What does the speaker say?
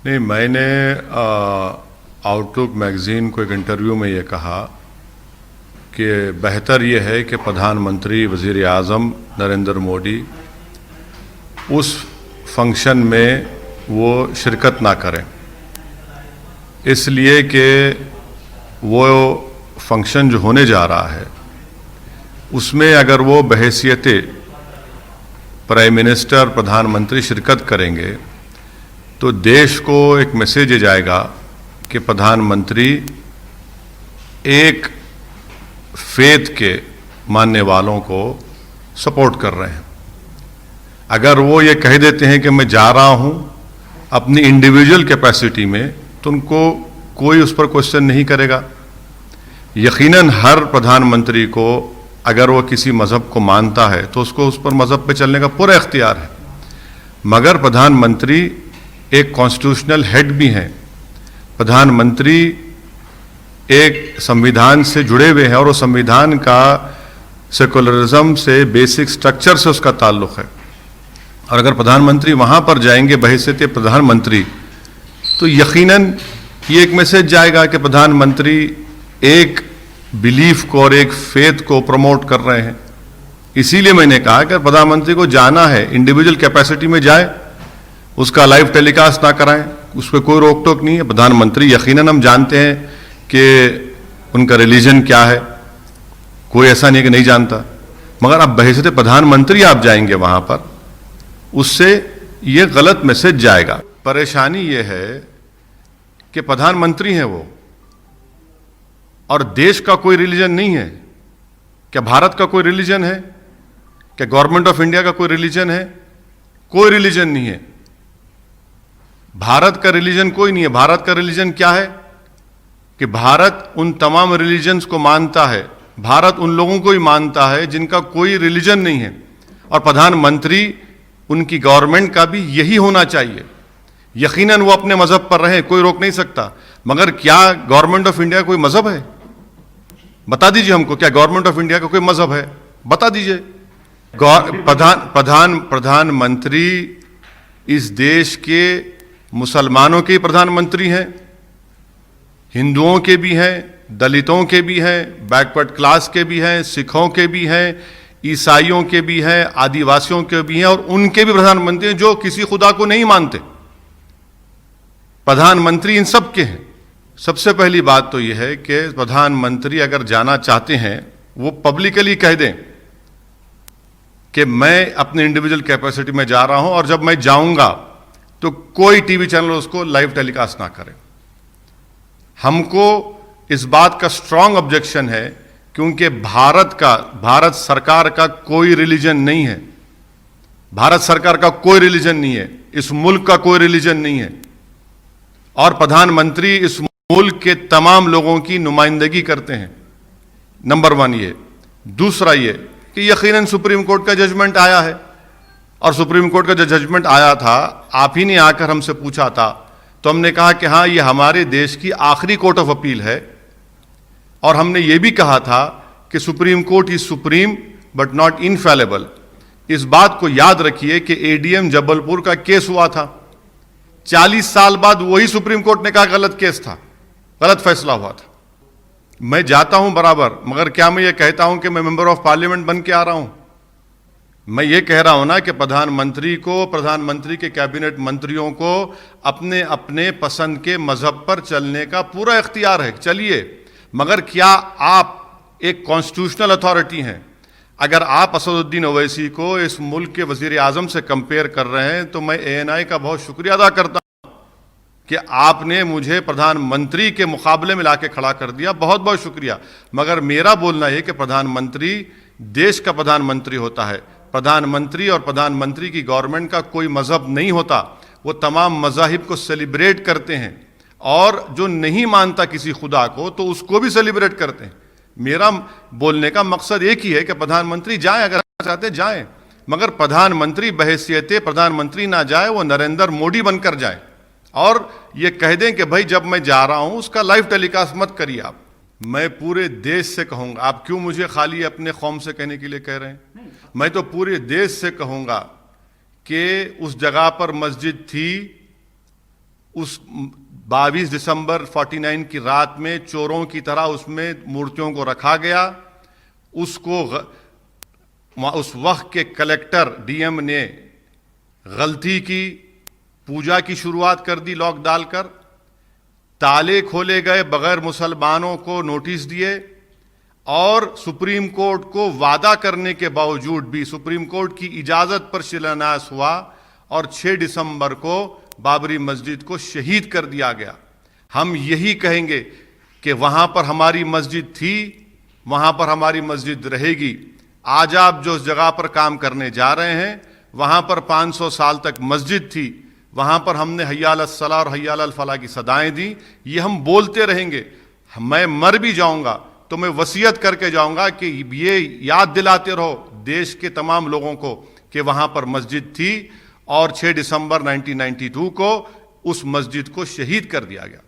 नहीं, मैंने outlook magazine को एक इंटरव्यू में ये कहा कि बेहतर ये है कि प्रधानमंत्री वज़ीर आज़म नरेंद्र मोदी उस फंक्शन में वो शिरकत ना करें, इसलिए कि वो फंक्शन जो होने जा रहा है उसमें अगर वो बहैसियत प्राइम मिनिस्टर प्रधानमंत्री शिरकत करेंगे तो देश को एक मैसेज जाएगा कि प्रधानमंत्री एक फेथ के मानने वालों को सपोर्ट कर रहे हैं। अगर वो ये कह देते हैं कि मैं जा रहा हूं अपनी इंडिविजुअल कैपेसिटी में, तो उनको कोई उस पर क्वेश्चन नहीं करेगा। यकीनन हर प्रधानमंत्री को अगर वो किसी मज़हब को मानता है तो उसको उस पर मज़हब पे चलने का पूरा इख्तियार है, मगर प्रधानमंत्री एक कॉन्स्टिट्यूशनल हेड भी हैं। प्रधानमंत्री एक संविधान से जुड़े हुए हैं और वो संविधान का सेकुलरिज्म से, बेसिक स्ट्रक्चर से उसका ताल्लुक़ है। और अगर प्रधानमंत्री वहाँ पर जाएंगे बहैसियत प्रधानमंत्री, तो यकीनन ये एक मैसेज जाएगा कि प्रधानमंत्री एक बिलीफ को और एक फेथ को प्रमोट कर रहे हैं। इसीलिए मैंने कहा कि प्रधानमंत्री को जाना है इंडिविजुअल कैपेसिटी में जाए, उसका लाइव टेलीकास्ट ना कराएं, उस पर कोई रोक टोक नहीं है। प्रधानमंत्री यकीनन हम जानते हैं कि उनका रिलीजन क्या है, कोई ऐसा नहीं है कि नहीं जानता, मगर अब बहैसियत प्रधानमंत्री आप जाएंगे वहां पर, उससे ये गलत मैसेज जाएगा। परेशानी ये है कि प्रधानमंत्री हैं वो और देश का कोई रिलीजन नहीं है। क्या भारत का कोई रिलीजन है? क्या गवर्नमेंट ऑफ इंडिया का कोई रिलीजन है? कोई रिलीजन नहीं है। भारत का रिलीजन कोई नहीं है। भारत का रिलीजन क्या है कि भारत उन तमाम रिलीजन्स को मानता है, भारत उन लोगों को ही मानता है जिनका कोई रिलीजन नहीं है। और प्रधानमंत्री, उनकी गवर्नमेंट का भी यही होना चाहिए। यकीनन वो अपने मजहब पर रहे, कोई रोक नहीं सकता, मगर क्या गवर्नमेंट ऑफ इंडिया कोई मजहब है? बता दीजिए हमको, क्या गवर्नमेंट ऑफ इंडिया का कोई मजहब है? बता दीजिए। प्रधानमंत्री इस देश के मुसलमानों के प्रधानमंत्री हैं, हिंदुओं के भी हैं, दलितों के भी हैं, बैकवर्ड क्लास के भी हैं, सिखों के भी हैं, ईसाइयों के भी हैं, आदिवासियों के भी हैं, और उनके भी प्रधानमंत्री हैं जो किसी खुदा को नहीं मानते। प्रधानमंत्री इन सब के हैं। सबसे पहली बात तो यह है कि प्रधानमंत्री अगर जाना चाहते हैं वो पब्लिकली कह दें कि मैं अपनी इंडिविजुअल कैपेसिटी में जा रहा हूं और जब मैं जाऊंगा तो कोई टीवी चैनल उसको लाइव टेलीकास्ट ना करे। हमको इस बात का स्ट्रांग ऑब्जेक्शन है क्योंकि भारत सरकार का कोई रिलीजन नहीं है। भारत सरकार का कोई रिलीजन नहीं है, इस मुल्क का कोई रिलीजन नहीं है, और प्रधानमंत्री इस मुल्क के तमाम लोगों की नुमाइंदगी करते हैं। नंबर वन ये। दूसरा ये कि यकीनन सुप्रीम कोर्ट का जजमेंट आया है, और सुप्रीम कोर्ट का जो जजमेंट आया था, आप ही ने आकर हमसे पूछा था, तो हमने कहा कि हाँ, ये हमारे देश की आखिरी कोर्ट ऑफ अपील है। और हमने ये भी कहा था कि supreme court is supreme but not infallible. इस बात को याद रखिए कि एडीएम जबलपुर का केस हुआ था, 40 साल बाद वही सुप्रीम कोर्ट ने कहा गलत केस था, गलत फैसला हुआ था। मैं जाता हूं बराबर, मगर क्या मैं ये कहता हूं कि मैं मेंबर ऑफ पार्लियामेंट बन के आ रहा हूं? मैं ये कह रहा हूं ना कि प्रधानमंत्री को, प्रधानमंत्री के कैबिनेट मंत्रियों को अपने अपने पसंद के मजहब पर चलने का पूरा इख्तियार है, चलिए। मगर क्या आप एक कॉन्स्टिट्यूशनल अथॉरिटी हैं? अगर आप असदुद्दीन ओवैसी को इस मुल्क के वजीर आजम से कंपेयर कर रहे हैं तो मैं एएनआई का बहुत शुक्रिया अदा करता हूं कि आपने मुझे प्रधानमंत्री के मुकाबले में लाके खड़ा कर दिया, बहुत बहुत शुक्रिया। मगर मेरा बोलना यह कि प्रधानमंत्री देश का प्रधानमंत्री होता है। प्रधानमंत्री और प्रधानमंत्री की गवर्नमेंट का कोई मजहब नहीं होता। वो तमाम मजाहिब को सेलिब्रेट करते हैं, और जो नहीं मानता किसी खुदा को तो उसको भी सेलिब्रेट करते हैं। मेरा बोलने का मकसद एक ही है कि प्रधानमंत्री जाएं, अगर चाहते जाएं, मगर प्रधानमंत्री बहैसियत प्रधानमंत्री ना जाए, वो नरेंद्र मोदी बनकर जाए और ये कह दें कि भाई जब मैं जा रहा हूं उसका लाइव टेलीकास्ट मत करिए आप। मैं पूरे देश से कहूंगा, आप क्यों मुझे खाली अपने कौम से कहने के लिए कह रहे हैं? मैं तो पूरे देश से कहूंगा कि उस जगह पर मस्जिद थी, उस 22 दिसंबर 49 की रात में चोरों की तरह उसमें मूर्तियों को रखा गया। उसको उस वक्त के कलेक्टर डीएम ने गलती की, पूजा की शुरुआत कर दी लॉक डालकर, ताले खोले गए, बगैर मुसलमानों को नोटिस दिए, और सुप्रीम कोर्ट को वादा करने के बावजूद भी सुप्रीम कोर्ट की इजाजत पर शिलान्यास हुआ और 6 दिसंबर को बाबरी मस्जिद को शहीद कर दिया गया। हम यही कहेंगे कि वहां पर हमारी मस्जिद थी, वहां पर हमारी मस्जिद रहेगी। आज आप जो जगह पर काम करने जा रहे हैं, वहां पर 500 साल तक मस्जिद थी, वहां पर हमने हय्या अलस सलाह और हय्या अलल फलाह की सदाएं दी। ये हम बोलते रहेंगे। मैं मर भी जाऊंगा तो मैं वसीयत करके जाऊंगा कि ये याद दिलाते रहो देश के तमाम लोगों को कि वहां पर मस्जिद थी और 6 दिसंबर 1992 को उस मस्जिद को शहीद कर दिया गया।